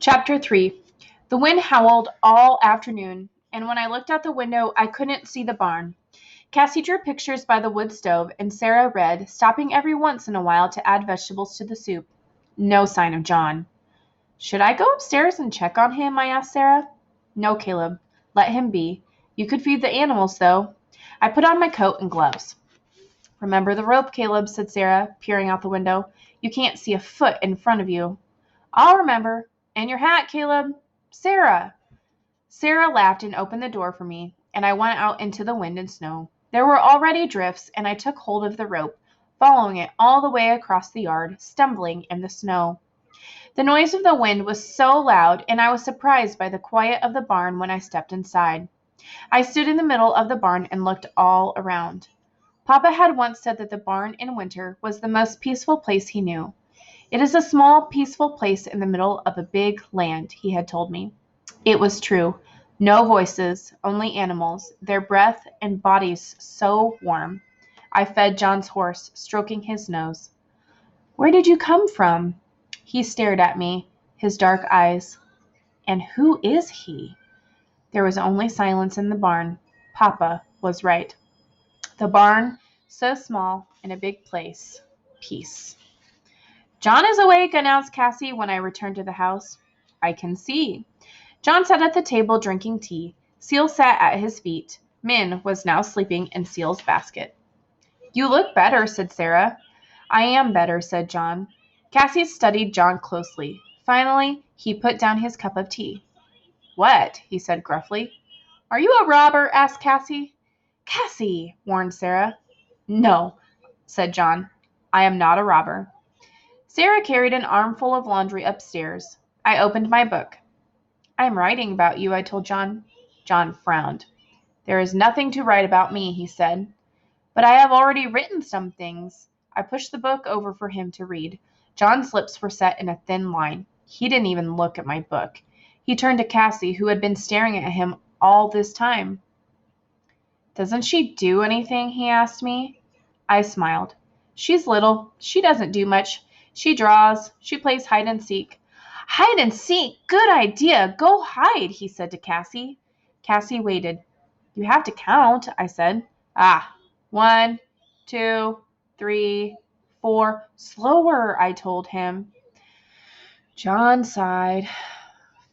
Chapter 3. The wind howled all afternoon, and when I looked out the window, I couldn't see the barn. Cassie drew pictures by the wood stove, and Sarah read, stopping every once in a while to add vegetables to the soup. No sign of John. Should I go upstairs and check on him? I asked Sarah. No, Caleb. Let him be. You could feed the animals, though. I put on my coat and gloves. Remember the rope, Caleb, said Sarah, peering out the window. You can't see a foot in front of you. I'll remember. And your hat, Caleb. Sarah. Sarah laughed and opened the door for me, and I went out into the wind and snow. There were already drifts, and I took hold of the rope, following it all the way across the yard, stumbling in the snow. The noise of the wind was so loud, and I was surprised by the quiet of the barn when I stepped inside. I stood in the middle of the barn and looked all around. Papa had once said that the barn in winter was the most peaceful place he knew. It is a small, peaceful place in the middle of a big land, he had told me. It was true. No voices, only animals, their breath and bodies so warm. I fed John's horse, stroking his nose. Where did you come from? He stared at me, his dark eyes. And who is he? There was only silence in the barn. Papa was right. The barn, so small, in a big place. Peace. John is awake, announced Cassie when I returned to the house. I can see. John sat at the table drinking tea. Seal sat at his feet. Min was now sleeping in Seal's basket. You look better, said Sarah. I am better, said John. Cassie studied John closely. Finally, he put down his cup of tea. What? He said gruffly. Are you a robber? Asked Cassie. Cassie, warned Sarah. No, said John. I am not a robber. Sarah carried an armful of laundry upstairs. I opened my book. I'm writing about you, I told John. John frowned. There is nothing to write about me, he said. But I have already written some things. I pushed the book over for him to read. John's lips were set in a thin line. He didn't even look at my book. He turned to Cassie, who had been staring at him all this time. Doesn't she do anything? He asked me. I smiled. She's little. She doesn't do much. She draws. She plays hide and seek. Hide and seek? Good idea. Go hide, he said to Cassie. Cassie waited. You have to count, I said. 1, 2, 3, 4. Slower, I told him. John sighed.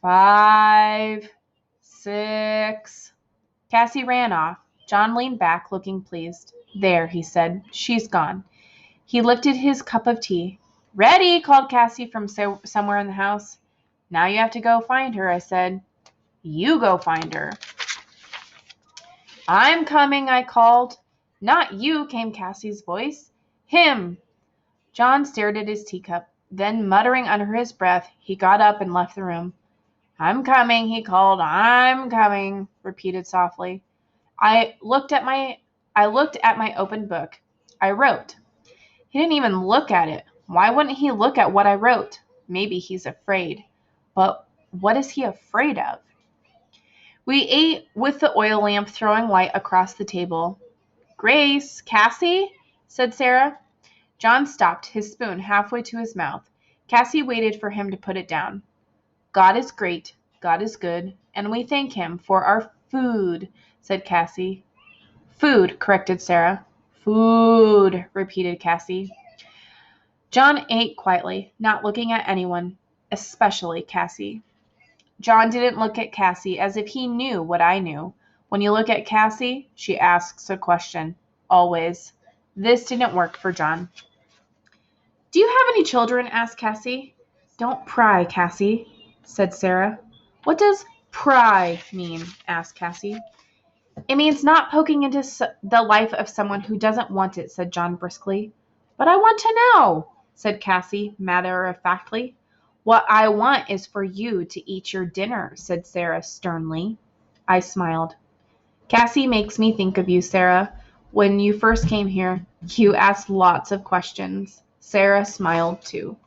5, 6. Cassie ran off. John leaned back, looking pleased. There, he said. She's gone. He lifted his cup of tea. Ready, called Cassie from somewhere in the house. Now you have to go find her, I said. You go find her. I'm coming, I called. Not you, came Cassie's voice. Him. John stared at his teacup. Then, muttering under his breath, he got up and left the room. I'm coming, he called. I'm coming, repeated softly. I looked at my open book. I wrote. He didn't even look at it. Why wouldn't he look at what I wrote? Maybe he's afraid. But what is he afraid of? We ate with the oil lamp throwing light across the table. Grace, Cassie, said Sarah. John stopped, his spoon halfway to his mouth. Cassie waited for him to put it down. God is great, God is good, and we thank him for our food, said Cassie. Food, corrected Sarah. Food, repeated Cassie. John ate quietly, not looking at anyone, especially Cassie. John didn't look at Cassie as if he knew what I knew. When you look at Cassie, she asks a question. Always. This didn't work for John. Do you have any children? Asked Cassie. Don't pry, Cassie, said Sarah. What does pry mean? Asked Cassie. It means not poking into the life of someone who doesn't want it, said John briskly. But I want to know, said Cassie matter-of-factly. What I want is for you to eat your dinner, said Sarah sternly. I smiled. Cassie makes me think of you, Sarah. When you first came here, you asked lots of questions. Sarah smiled too.